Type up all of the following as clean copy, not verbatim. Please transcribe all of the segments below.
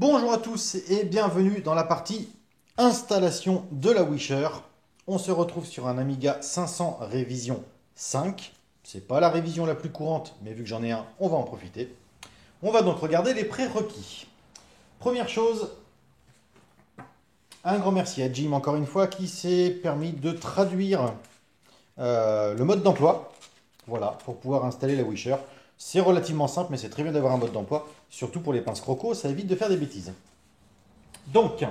Bonjour à tous et bienvenue dans la partie installation de la Wisher. On se retrouve sur un Amiga 500 révision 5. C'est pas la révision la plus courante, mais vu que j'en ai un, on va en profiter. On va donc regarder les prérequis. Première chose, un grand merci à Jim encore une fois qui s'est permis de traduire le mode d'emploi. Voilà, pour pouvoir installer la Wisher. C'est relativement simple, mais c'est très bien d'avoir un mode d'emploi. Surtout pour les pinces croco, ça évite de faire des bêtises. Donc,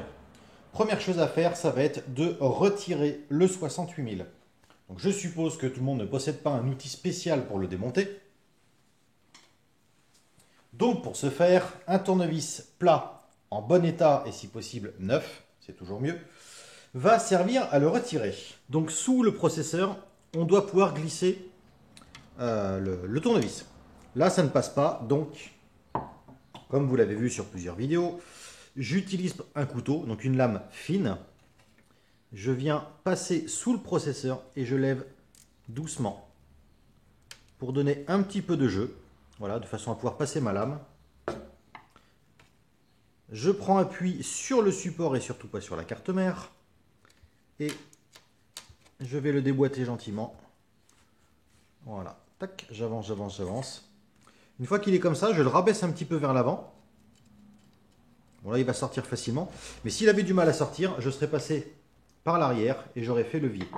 première chose à faire, ça va être de retirer le 68000. Donc, je suppose que tout le monde ne possède pas un outil spécial pour le démonter. Donc, pour ce faire, un tournevis plat en bon état et si possible neuf, c'est toujours mieux, va servir à le retirer. Donc, sous le processeur, on doit pouvoir glisser le tournevis. Là, ça ne passe pas, donc, comme vous l'avez vu sur plusieurs vidéos, j'utilise un couteau, donc une lame fine. Je viens passer sous le processeur et je lève doucement pour donner un petit peu de jeu, voilà, de façon à pouvoir passer ma lame. Je prends appui sur le support et surtout pas sur la carte mère. Et je vais le déboîter gentiment. Voilà, tac, j'avance, j'avance, j'avance. Une fois qu'il est comme ça, je le rabaisse un petit peu vers l'avant. Bon là, il va sortir facilement. Mais s'il avait du mal à sortir, je serais passé par l'arrière et j'aurais fait levier.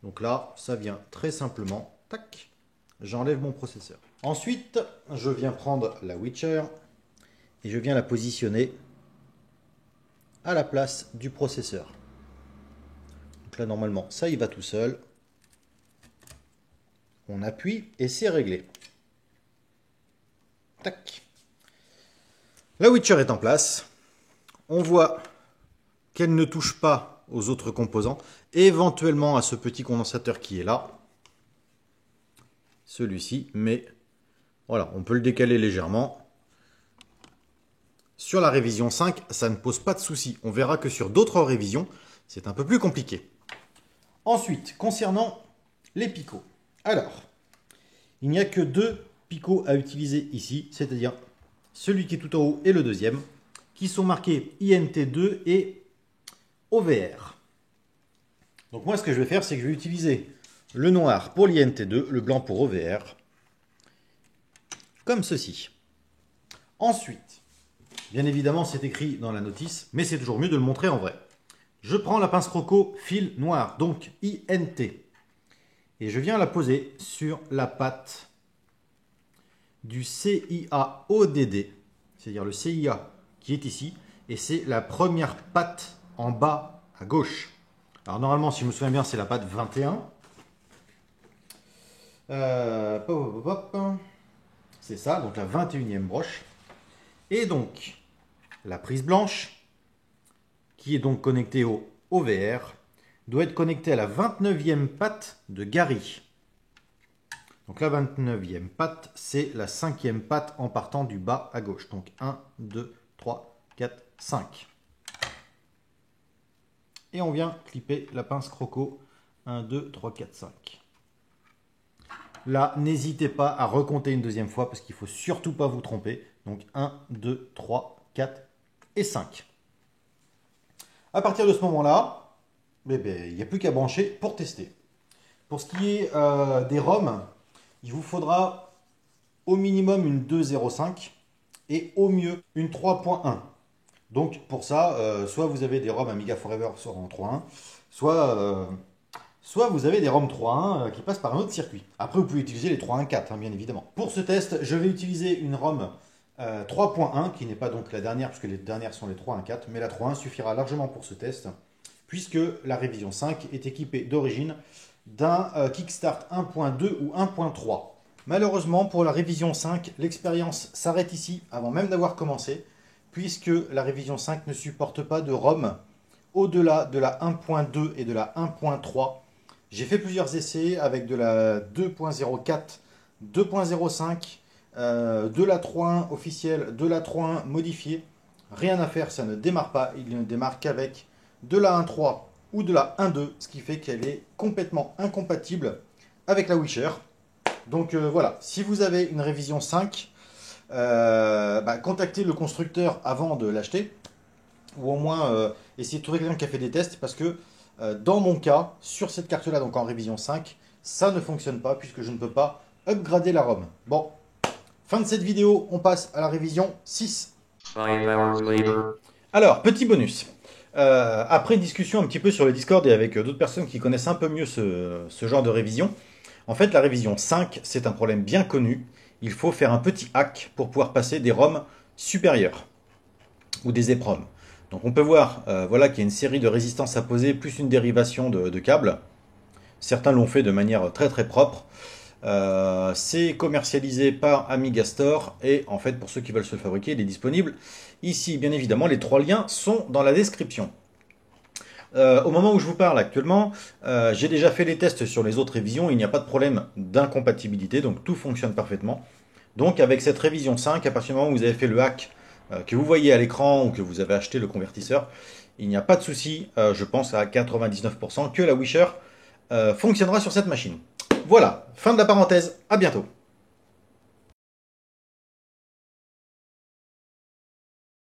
Donc là, ça vient très simplement. Tac, j'enlève mon processeur. Ensuite, je viens prendre la Wisher et je viens la positionner à la place du processeur. Donc là, normalement, ça y va tout seul. On appuie et c'est réglé. Tac. La Wisher est en place. On voit qu'elle ne touche pas aux autres composants, éventuellement à ce petit condensateur qui est là. Celui-ci, mais voilà, on peut le décaler légèrement. Sur la révision 5, ça ne pose pas de souci. On verra que sur d'autres révisions, c'est un peu plus compliqué. Ensuite, concernant les picots. Alors, il n'y a que deux picots à utiliser ici, c'est-à-dire celui qui est tout en haut et le deuxième, qui sont marqués INT2 et OVR. Donc moi, ce que je vais faire, c'est que je vais utiliser le noir pour l'INT2, le blanc pour OVR, comme ceci. Ensuite, bien évidemment, c'est écrit dans la notice, mais c'est toujours mieux de le montrer en vrai. Je prends la pince croco fil noir, donc INT, et je viens la poser sur la patte du CIA-ODD, c'est-à-dire le CIA qui est ici, et c'est la première patte en bas à gauche. Alors normalement, si je me souviens bien, c'est la patte 21. C'est ça, donc la 21e broche. Et donc, la prise blanche, qui est donc connectée au OVR, doit être connectée à la 29e patte de Gary. Donc la 29e patte, c'est la 5e patte en partant du bas à gauche. Donc 1, 2, 3, 4, 5. Et on vient clipper la pince croco. 1, 2, 3, 4, 5. Là, n'hésitez pas à recompter une deuxième fois parce qu'il ne faut surtout pas vous tromper. Donc 1, 2, 3, 4 et 5. À partir de ce moment-là, il n'y a plus qu'à brancher pour tester. Pour ce qui est des ROM, il vous faudra au minimum une 2.05 et au mieux une 3.1. Donc pour ça, soit vous avez des ROM Amiga Forever en 3.1, soit vous avez des ROM 3.1 qui passent par un autre circuit. Après, vous pouvez utiliser les 3.1.4, bien évidemment. Pour ce test, je vais utiliser une ROM 3.1, qui n'est pas donc la dernière, puisque les dernières sont les 3.1.4, mais la 3.1 suffira largement pour ce test, puisque la révision 5 est équipée d'origine d'un Kickstart 1.2 ou 1.3. Malheureusement, pour la révision 5, l'expérience s'arrête ici, avant même d'avoir commencé, puisque la révision 5 ne supporte pas de ROM au-delà de la 1.2 et de la 1.3. J'ai fait plusieurs essais avec de la 2.04, 2.05, de la 3.1 officielle, de la 3.1 modifiée. Rien à faire, ça ne démarre pas. Il ne démarre qu'avec de la 1.3 ou de la 1.2, ce qui fait qu'elle est complètement incompatible avec la Wisher. Donc voilà, si vous avez une révision 5, contactez le constructeur avant de l'acheter, ou au moins essayer de trouver quelqu'un qui a fait des tests, parce que dans mon cas, sur cette carte-là, donc en révision 5, ça ne fonctionne pas, puisque je ne peux pas upgrader la ROM. Bon, fin de cette vidéo, on passe à la révision 6. 5 hours later. Alors, petit bonus. Après discussion un petit peu sur le Discord et avec d'autres personnes qui connaissent un peu mieux ce genre de révision, en fait, la révision 5, c'est un problème bien connu. Il faut faire un petit hack pour pouvoir passer des ROM supérieures ou des EPROM. Donc on peut voir voilà, qu'il y a une série de résistances à poser plus une dérivation de câbles. Certains l'ont fait de manière très très propre. C'est commercialisé par Amiga Store et en fait pour ceux qui veulent se le fabriquer, il est disponible ici. Bien évidemment, les 3 liens sont dans la description. Au moment où je vous parle actuellement, j'ai déjà fait les tests sur les autres révisions, il n'y a pas de problème d'incompatibilité, donc tout fonctionne parfaitement. Donc avec cette révision 5, à partir du moment où vous avez fait le hack que vous voyez à l'écran ou que vous avez acheté le convertisseur, il n'y a pas de souci, je pense à 99% que la Wisher fonctionnera sur cette machine. Voilà, fin de la parenthèse, à bientôt.